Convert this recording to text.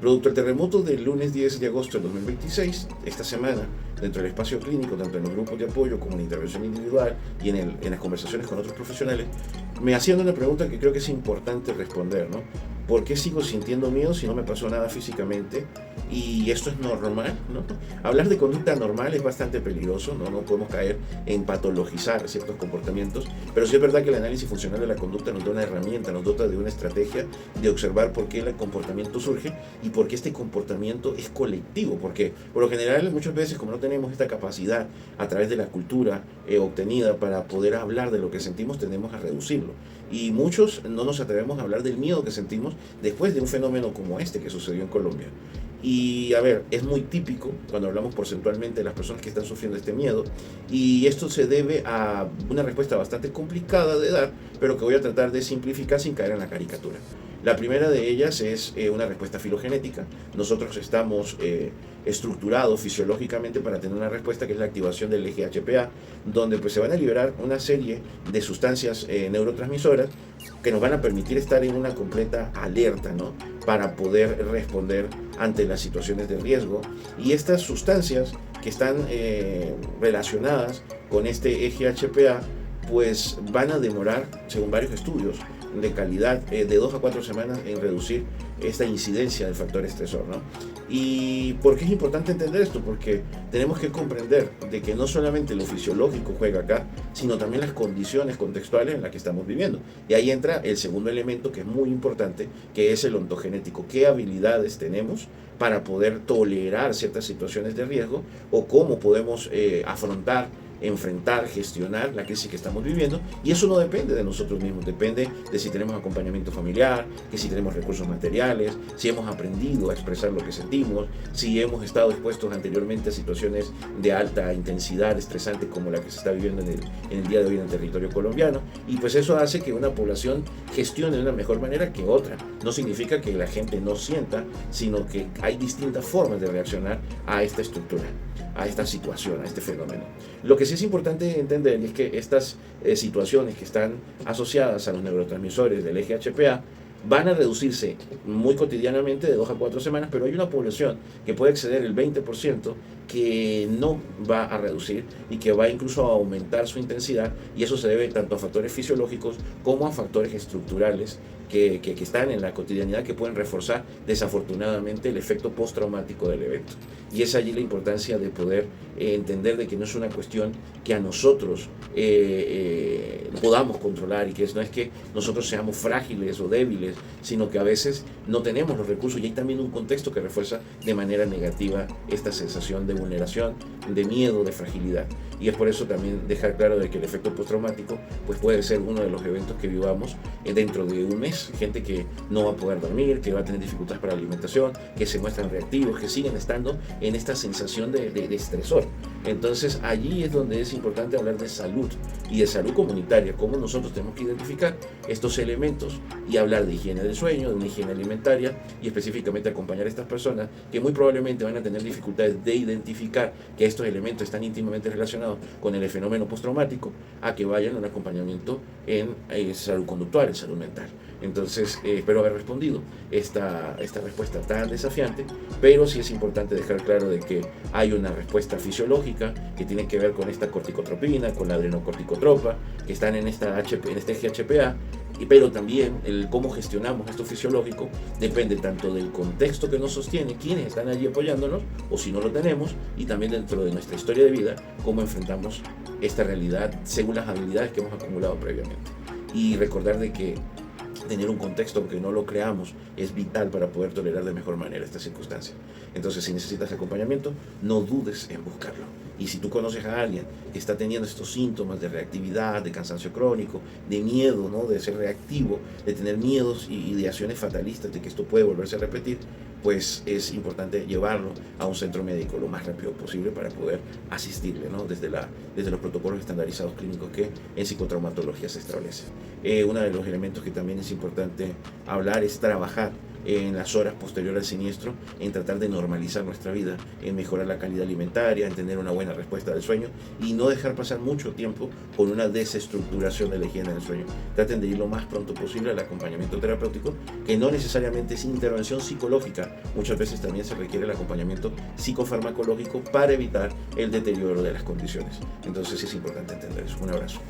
Producto del terremoto del lunes 10 de agosto de 2026, esta semana, dentro del espacio clínico, tanto en los grupos de apoyo como en la intervención individual y en las conversaciones con otros profesionales, me hacían una pregunta que creo que es importante responder, ¿no? ¿Por qué sigo sintiendo miedo si no me pasó nada físicamente? Y esto es normal, ¿no? Hablar de conducta normal es bastante peligroso, ¿no? No podemos caer en patologizar ciertos comportamientos, pero sí es verdad que el análisis funcional de la conducta nos da una herramienta, nos dota de una estrategia de observar por qué el comportamiento surge y por qué este comportamiento es colectivo, porque por lo general muchas veces como no tenemos esta capacidad a través de la cultura obtenida para poder hablar de lo que sentimos, tendemos a reducirlo. Y muchos no nos atrevemos a hablar del miedo que sentimos después de un fenómeno como este que sucedió en Colombia. Y a ver, es muy típico cuando hablamos porcentualmente de las personas que están sufriendo este miedo, y esto se debe a una respuesta bastante complicada de dar, pero que voy a tratar de simplificar sin caer en la caricatura. La primera de ellas es una respuesta filogenética. Nosotros estamos estructurados fisiológicamente para tener una respuesta que es la activación del eje HPA, donde pues se van a liberar una serie de sustancias neurotransmisoras que nos van a permitir estar en una completa alerta, ¿no? Para poder responder ante las situaciones de riesgo. Y estas sustancias que están relacionadas con este eje HPA pues van a demorar, según varios estudios de calidad, de 2 a 4 semanas en reducir esta incidencia del factor estresor, ¿no? ¿Y por qué es importante entender esto? Porque tenemos que comprender de que no solamente lo fisiológico juega acá, sino también las condiciones contextuales en las que estamos viviendo. Y ahí entra el segundo elemento que es muy importante, que es el ontogenético. ¿Qué habilidades tenemos para poder tolerar ciertas situaciones de riesgo o cómo podemos afrontar, enfrentar, gestionar la crisis que estamos viviendo? Y eso no depende de nosotros mismos, depende de si tenemos acompañamiento familiar, que si tenemos recursos materiales, si hemos aprendido a expresar lo que sentimos, si hemos estado expuestos anteriormente a situaciones de alta intensidad estresante como la que se está viviendo en el día de hoy en el territorio colombiano. Y pues eso hace que una población gestione de una mejor manera que otra. No significa que la gente no sienta, sino que hay distintas formas de reaccionar a esta estructura, a esta situación, a este fenómeno. Lo que sí es importante entender es que estas situaciones que están asociadas a los neurotransmisores del eje HPA van a reducirse muy cotidianamente de 2 a 4 semanas, pero hay una población que puede exceder el 20% que no va a reducir y que va incluso a aumentar su intensidad, y eso se debe tanto a factores fisiológicos como a factores estructurales que están en la cotidianidad, que pueden reforzar desafortunadamente el efecto postraumático del evento. Y es allí la importancia de poder entender de que no es una cuestión que a nosotros podamos controlar, y que no es que nosotros seamos frágiles o débiles, sino que a veces no tenemos los recursos, y hay también un contexto que refuerza de manera negativa esta sensación de vulneración, de miedo, de fragilidad. Y es por eso también dejar claro de que el efecto postraumático pues puede ser uno de los eventos que vivamos dentro de un mes. Gente que no va a poder dormir, que va a tener dificultades para la alimentación, que se muestran reactivos, que siguen estando en esta sensación de estresor. Entonces allí es donde es importante hablar de salud y de salud comunitaria, cómo nosotros tenemos que identificar estos elementos y hablar de higiene del sueño, de una higiene alimentaria, y específicamente acompañar a estas personas que muy probablemente van a tener dificultades de identificar que estos elementos están íntimamente relacionados con el fenómeno postraumático, a que vayan a un acompañamiento en salud conductual, en salud mental. Entonces, espero haber respondido esta respuesta tan desafiante, pero sí es importante dejar claro de que hay una respuesta fisiológica que tiene que ver con esta corticotropina, con la adrenocorticotropa, que están en este eje HPA, pero también el cómo gestionamos esto fisiológico depende tanto del contexto que nos sostiene, quiénes están allí apoyándonos, o si no lo tenemos, y también dentro de nuestra historia de vida, cómo enfrentamos esta realidad según las habilidades que hemos acumulado previamente. Y recordar de que tener un contexto, aunque no lo creamos, es vital para poder tolerar de mejor manera esta circunstancia. Entonces, si necesitas acompañamiento, no dudes en buscarlo. Y si tú conoces a alguien que está teniendo estos síntomas de reactividad, de cansancio crónico, de miedo, ¿no?, de ser reactivo, de tener miedos y ideaciones fatalistas de que esto puede volverse a repetir, pues es importante llevarlo a un centro médico lo más rápido posible para poder asistirle, ¿no?, desde los protocolos estandarizados clínicos que en psicotraumatología se establecen. Uno de los elementos que también es importante hablar es trabajar en las horas posteriores al siniestro, en tratar de normalizar nuestra vida, en mejorar la calidad alimentaria, en tener una buena respuesta del sueño y no dejar pasar mucho tiempo con una desestructuración de la higiene del sueño. Traten de ir lo más pronto posible al acompañamiento terapéutico, que no necesariamente es intervención psicológica, muchas veces también se requiere el acompañamiento psicofarmacológico para evitar el deterioro de las condiciones. Entonces es importante entender eso. Un abrazo.